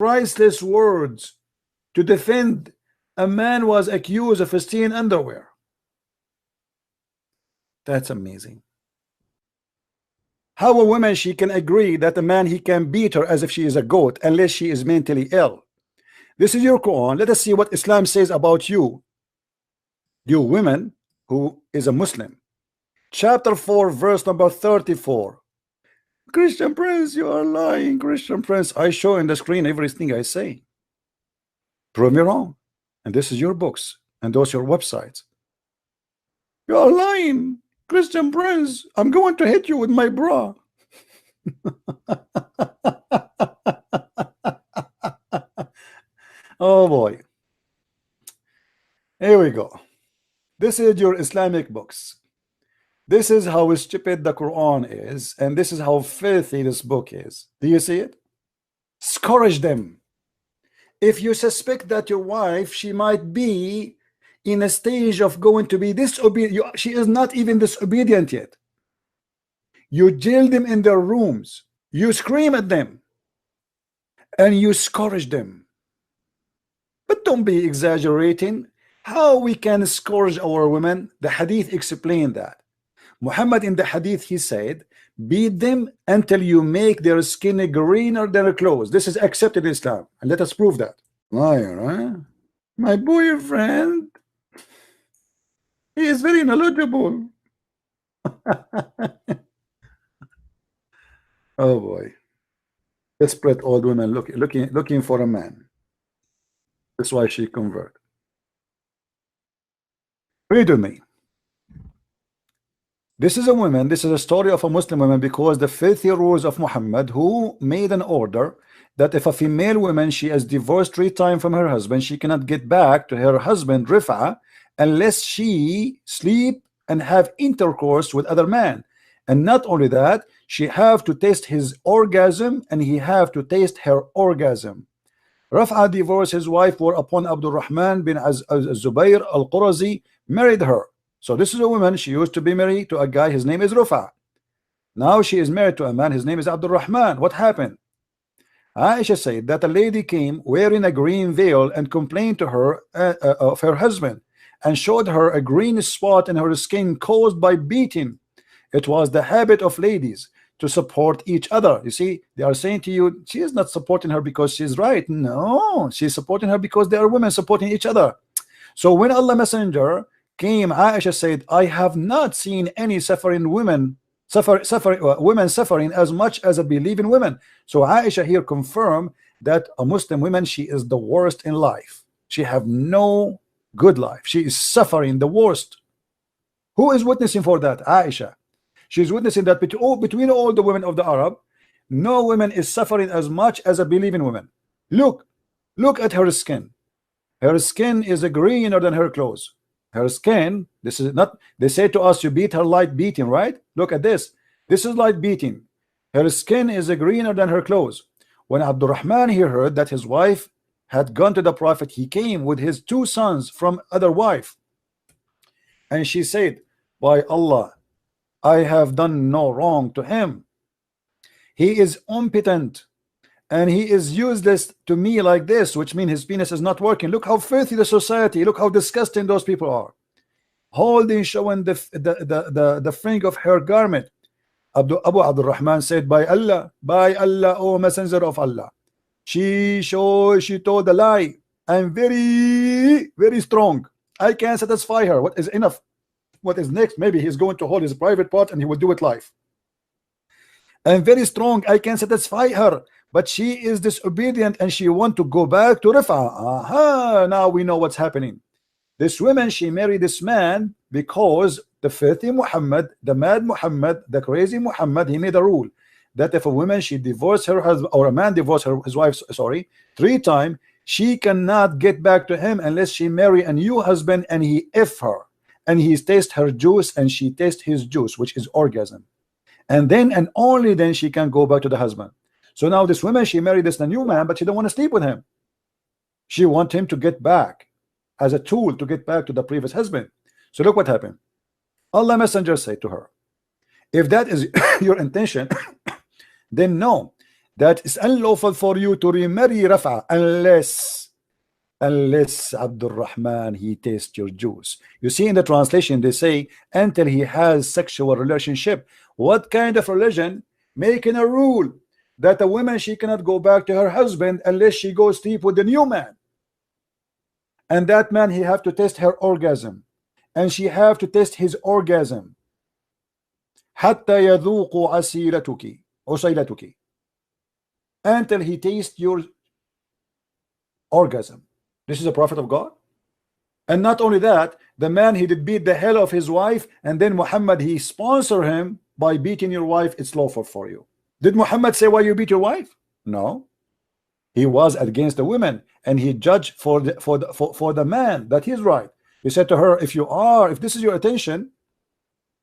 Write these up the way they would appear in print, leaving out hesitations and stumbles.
priceless words to defend a man was accused of stealing underwear. That's amazing. How a woman she can agree that a man he can beat her as if she is a goat unless she is mentally ill. This is your Quran. Let us see what Islam says about you women who is a Muslim. Chapter 4 verse number 34. Christian Prince, you are lying. Christian Prince, I show in the screen everything I say. Prove me wrong. And this is your books and those your websites. You are lying. Christian Prince, I'm going to hit you with my bra. Oh boy. Here we go. This is your Islamic books. This is how stupid the Quran is, and this is how filthy this book is. Do you see it? Scourge them. If you suspect that your wife, she might be in a stage of going to be disobedient, she is not even disobedient yet. You jail them in their rooms, you scream at them, and you scourge them. But don't be exaggerating. How we can scourge our women? The hadith explained that. Muhammad in the hadith, he said, beat them until you make their skin greener than their clothes. This is accepted in Islam, and let us prove that. Liar, huh? My boyfriend, he is very knowledgeable. Oh boy. Desperate old woman looking for a man. That's why she convert. Read with me. This is a woman, this is a story of a Muslim woman, because the filthy rules of Muhammad, who made an order that if a female woman, she is divorced 3 times from her husband, she cannot get back to her husband Rif'a unless she sleep and have intercourse with other men. And not only that, she have to taste his orgasm and he have to taste her orgasm. Raf'a divorced his wife, whereupon Abdul Rahman bin Zubayr al-Qurazi married her. So this is a woman, she used to be married to a guy, his name is Raf'a. Now she is married to a man, his name is Abdul Rahman. What happened? Aisha said that a lady came wearing a green veil and complained to her of her husband, and showed her a green spot in her skin caused by beating. It was the habit of ladies to support each other. You see, they are saying to you, she is not supporting her because she's right. No, she's supporting her because they are women supporting each other. So when Allah Messenger came, Aisha said, I have not seen any suffering women suffering as much as a believing women. So Aisha here confirmed that a Muslim woman, she is the worst in life. She have no good life. She is suffering the worst. Who is witnessing for that? Aisha. She's witnessing that between all the women of the Arab, no woman is suffering as much as a believing woman. Look at her skin. Her skin is greener than her clothes. Her skin, this is not, they say to us, you beat her light beating, right? Look at this. This is light beating. Her skin is greener than her clothes. When Abdurrahman here heard that his wife had gone to the Prophet, he came with his 2 sons from other wife. And she said, by Allah, I have done no wrong to him. He is impotent and he is useless to me like this, which means his penis is not working. Look how filthy the society, look how disgusting those people are. Holding, showing the fringe of her garment. Abu Abdul Rahman said, by Allah, O Messenger of Allah, she told a lie. I'm very, very strong. I can satisfy her. What is enough? What is next? Maybe he's going to hold his private part and he will do it live. I'm very strong. I can satisfy her, but she is disobedient and she want to go back to Rif'a. Aha, now we know what's happening. This woman, she married this man because the filthy Muhammad, the mad Muhammad, the crazy Muhammad, he made a rule that if a woman, she divorced her husband, or a man divorced his wife, sorry, 3 times, she cannot get back to him unless she marry a new husband and he F her. And he tastes her juice and she tastes his juice, which is orgasm. And then and only then she can go back to the husband. So now this woman, she married this new man, but she don't want to sleep with him. She wants him to get back as a tool to get back to the previous husband. So look what happened. Allah Messenger said to her, if that is your intention, then no, that it's unlawful for you to remarry Raf'a unless Abdul Rahman he tastes your juice. You see in the translation they say until he has sexual relationship. What kind of religion making a rule that a woman she cannot go back to her husband unless she goes sleep with the new man, and that man he have to test her orgasm and she have to test his orgasm حتى يذوق عسيلتك until he tastes your orgasm. This is a prophet of God. And not only that, the man he did beat the hell of his wife, and then Muhammad he sponsor him by beating your wife. It's lawful for you. Did Muhammad say why you beat your wife? No, he was against the women, and he judged for the man that he's right. He said to her, if this is your attention,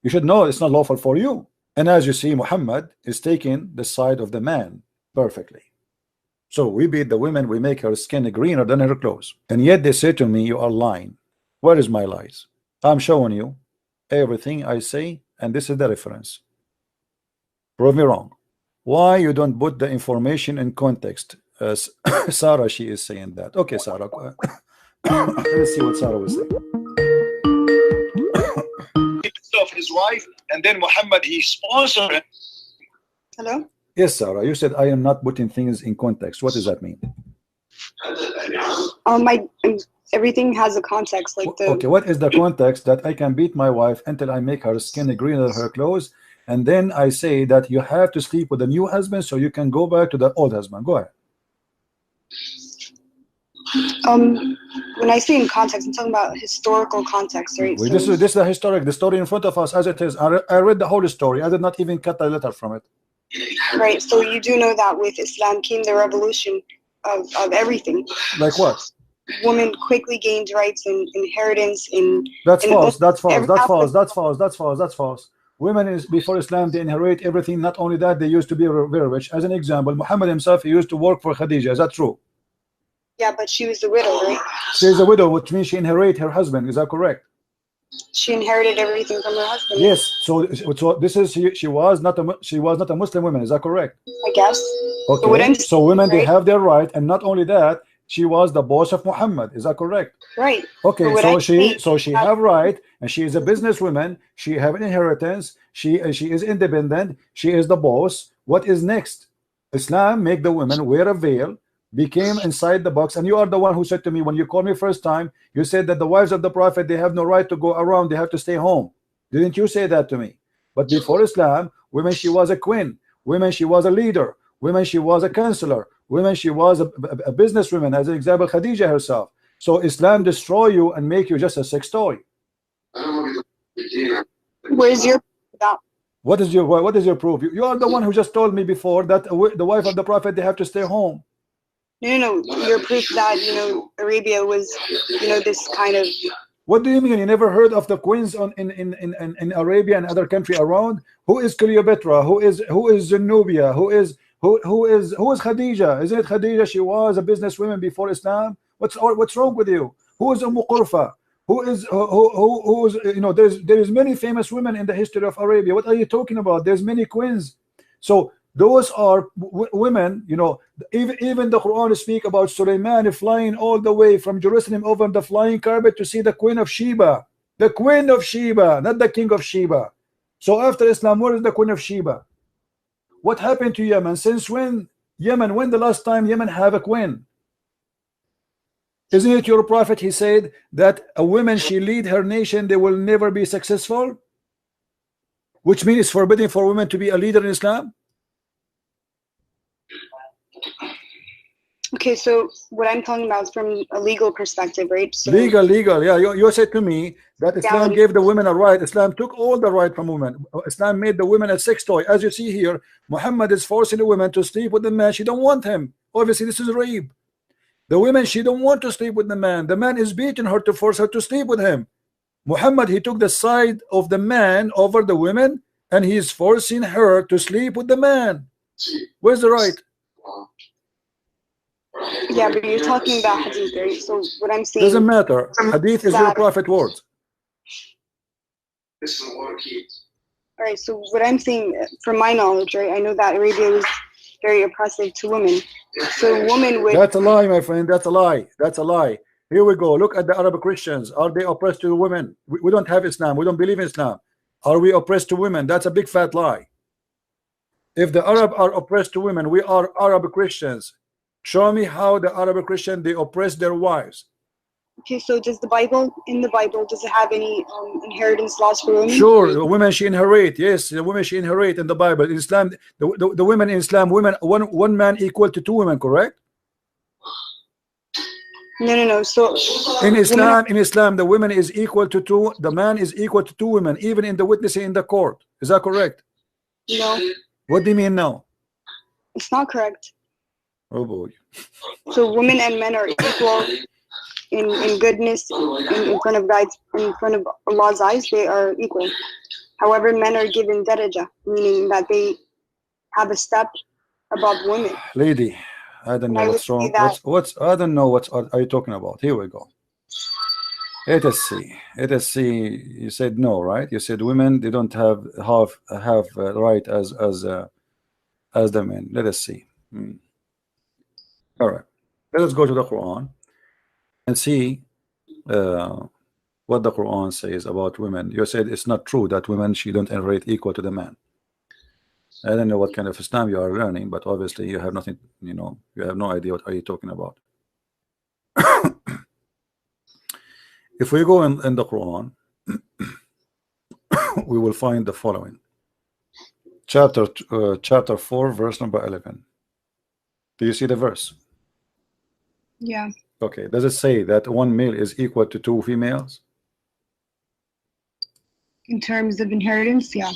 you should know it's not lawful for you. And as you see, Muhammad is taking the side of the man perfectly. So we beat the women, we make her skin greener than her clothes, and yet they say to me, you are lying. Where is my lies? I'm showing you everything I say, and this is the reference. Prove me wrong. Why you don't put the information in context? Sarah, she is saying that. Okay, Sarah. Let's see what Sarah was saying. Of his wife, and then Muhammad he sponsored it. Hello? Yes, Sarah, you said I am not putting things in context. What does that mean? Everything has a context. Like okay, what is the context that I can beat my wife until I make her skin greener than her clothes, and then I say that you have to sleep with a new husband so you can go back to the old husband? Go ahead. When I say in context, I'm talking about historical context, right? Well, this is the historic, the story in front of us as it is. I read the whole story. I did not even cut a letter from it. Right. So you do know that with Islam came the revolution of everything. Like what? Women quickly gained rights and inheritance in. That's false. That's false. That's false. That's false. That's false. That's false. Women is before Islam they inherit everything. Not only that, they used to be very rich. As an example, Muhammad himself he used to work for Khadija. Is that true? Yeah, but she was the widow, right? She is a widow, which means she inherited her husband. Is that correct? She inherited everything from her husband. Yes. So this is she was not a Muslim woman. Is that correct? I guess. Okay. So women they have their right, and not only that, she was the boss of Muhammad. Is that correct? Right. Okay. So she have right, and she is a businesswoman. She have an inheritance. She is independent. She is the boss. What is next? Islam make the women wear a veil, became inside the box, and you are the one who said to me when you called me first time, you said that the wives of the prophet they have no right to go around, they have to stay home. Didn't you say that to me? But before Islam, women she was a queen, women she was a leader, women she was a counselor, women she was a businesswoman, as an example Khadija herself. So Islam destroy you and make you just a sex toy. Where's your that? What is your proof? You are the one who just told me before that the wife of the prophet they have to stay home. No, your proof that Arabia was this kind of. What do you mean? You never heard of the queens in Arabia and other country around? Who is Cleopatra? Who is Zenobia? Who is Khadija? Isn't it Khadija? She was a businesswoman before Islam. What's wrong with you? Who is Qurfa? Who is there is many famous women in the history of Arabia. What are you talking about? There's many queens. So those are women, even the Quran speak about Sulaiman flying all the way from Jerusalem over the flying carpet to see the Queen of Sheba. The Queen of Sheba, not the King of Sheba. So after Islam, where is the Queen of Sheba? What happened to Yemen? Since when the last time Yemen have a queen? Isn't it your prophet, he said that a woman she lead her nation, they will never be successful? Which means it's forbidden for women to be a leader in Islam? Okay, so what I'm talking about is from a legal perspective, right? So legal, yeah. You said to me that Islam gave the women a right. Islam took all the right from women. Islam made the women a sex toy. As you see here, Muhammad is forcing the women to sleep with the man. She don't want him. Obviously, this is rape. The women, she don't want to sleep with the man. The man is beating her to force her to sleep with him. Muhammad, he took the side of the man over the women, and he is forcing her to sleep with the man. Where's the right? Yeah, but you're talking about hadith, right? So what I'm saying doesn't matter. Hadith is your prophet words. All right, so what I'm saying, from my knowledge, right? I know that Arabia was very oppressive to women. So women would. That's a lie, my friend. That's a lie. That's a lie. Here we go. Look at the Arab Christians. Are they oppressed to women? We don't have Islam. We don't believe in Islam. Are we oppressed to women? That's a big fat lie. If the Arab are oppressed to women, we are Arab Christians. Show me how the Arab Christian they oppress their wives. Okay, so does the Bible, in the Bible, does it have any inheritance laws for women? Sure, the women she inherit. Yes, the women she inherit in the Bible. In Islam, the women in Islam, women one man equal to two women, correct? No. So in Islam, the woman is equal to two. The man is equal to two women, even in the witnessing in the court. Is that correct? No. What do you mean no? It's not correct. Oh boy. So women and men are equal in goodness in front of God's, in front of Allah's eyes. They are equal. However, men are given daraja, meaning that they have a step above women. Lady, I don't know what's wrong. What's I don't know what are you talking about. Here we go. Let us see. Let us see. You said no, right? You said women they don't have right as the men. Let us see. All right. Let us go to the Quran and see what the Quran says about women. You said it's not true that women she don't inherit equal to the man. I don't know what kind of Islam you are learning, but obviously you have nothing, you know, you have no idea what are you talking about. If we go in the Quran, we will find the following. Chapter 4, verse number 11. Do you see the verse? Yeah. Okay. Does it say that one male is equal to two females? In terms of inheritance, yeah.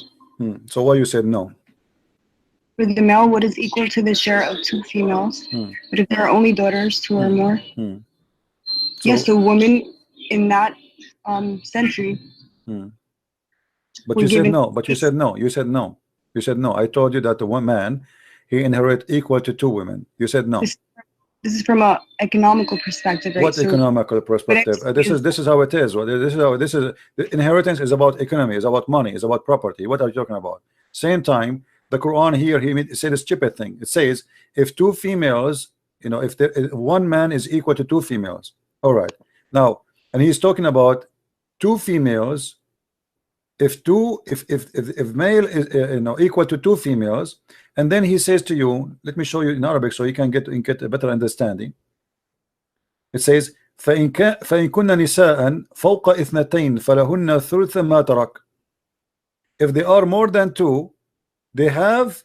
So why you said no? For the male, what is equal to the share of two females? But if there are only daughters, two or more. Yes, the women in that century. But you said no. But you said no. You said no. You said no. I told you that the one man he inherit equal to two women. You said no. This is from an economical perspective, right? What economical perspective? This is how it is. This is inheritance is about economy, is about money, is about property. What are you talking about? Same time, the Quran here he said a stupid thing. It says if two females, you know, if one man is equal to two females. All right. Now, and he's talking about two females. If male is you know equal to two females, and then he says to you, let me show you in Arabic so you can get a better understanding. It says فإن كن نساء فوق اثنتين فلهن ثلث ما ترك. If they are more than two, they have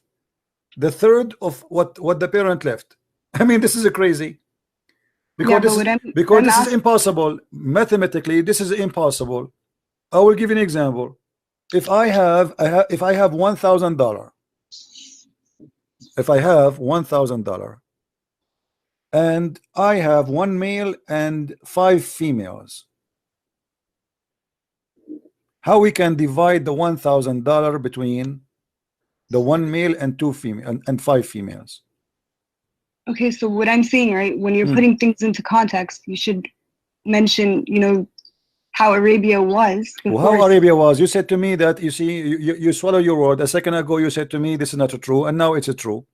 the third of what the parent left. I mean, this is crazy. Because this is impossible. Mathematically, this is impossible. I will give you an example. If I have $1,000, if I have $1,000 and I have one male and 5 females, how we can divide the $1,000 between the one male and 2 female and 5 females? Okay, so what I'm saying, right, when you're putting things into context, you should mention, you know, how Arabia was. How Arabia was? You said to me that, you see, you swallow your word. A second ago you said to me this is not true, and now it's true.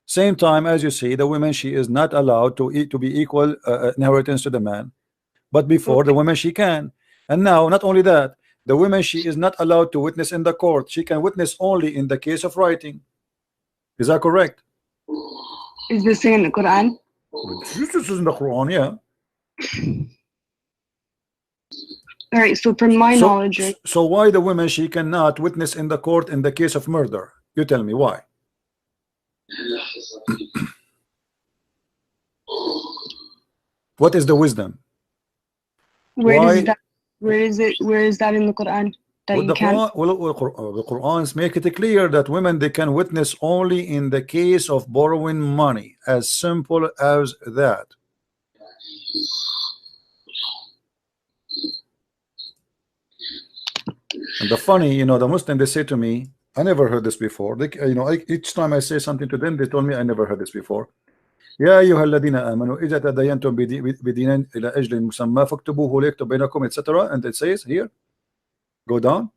Same time, as you see, the woman she is not allowed to be equal inheritance to the man, but before the woman she can. And now not only that, the woman she is not allowed to witness in the court. She can witness only in the case of writing. Is that correct? Is this in the Quran? This is in the Quran, yeah. All right, so from my knowledge, right? So why the woman she cannot witness in the court in the case of murder? You tell me why. What is the wisdom? Where is that in the Quran? Well, the Quran make it clear that women they can witness only in the case of borrowing money. As simple as that. And the funny, you know, the Muslim they say to me, I never heard this before. They, you know, each time I say something to them, they told me I never heard this before. يا أيها الذين آمنوا إذا تداينتم بدين إلى أجل مسمى فاكتبوه ليكتب بينكم etc. And it says here, go down.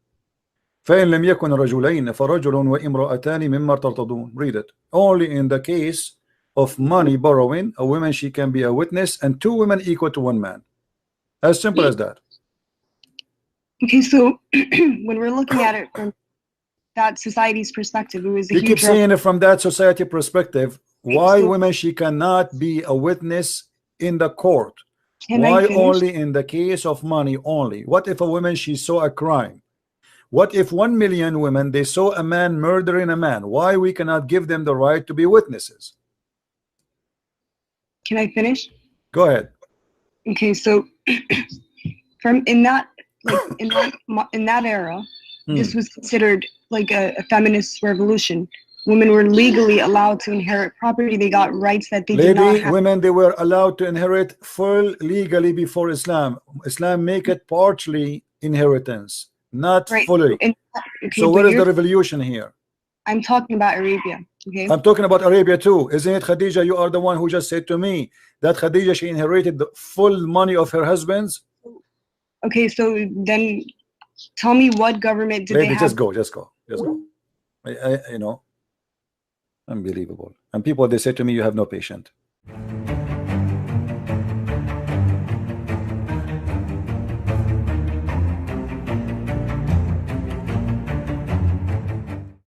فإن لم يكن رجلين فرجل وامرأتان مما ترتضون. Read it. Only in the case of money borrowing, a woman, she can be a witness, and 2 women equal to 1 man. As simple as that. Okay, so when we're looking at it from that society's perspective, it was a You keep huge saying it from that society perspective. Why so- women, she cannot be a witness in the court? Can I Why finish? only in the case of money only? What if a woman, she saw a crime? What if 1 million women, they saw a man murdering a man? Why we cannot give them the right to be witnesses? Can I finish? Go ahead. Okay, so from in that era, this was considered like a feminist revolution. Women were legally allowed to inherit property. They got rights that they did not have. Women, they were allowed to inherit full legally before Islam. Islam make it partially inheritance, not fully. Okay, so where is the revolution here? I'm talking about Arabia. Okay. I'm talking about Arabia too. Isn't it, Khadija? You are the one who just said to me that Khadija, she inherited the full money of her husband's. Okay, so then tell me what government did they have? Just go. You know, unbelievable. And people, they say to me, you have no patience.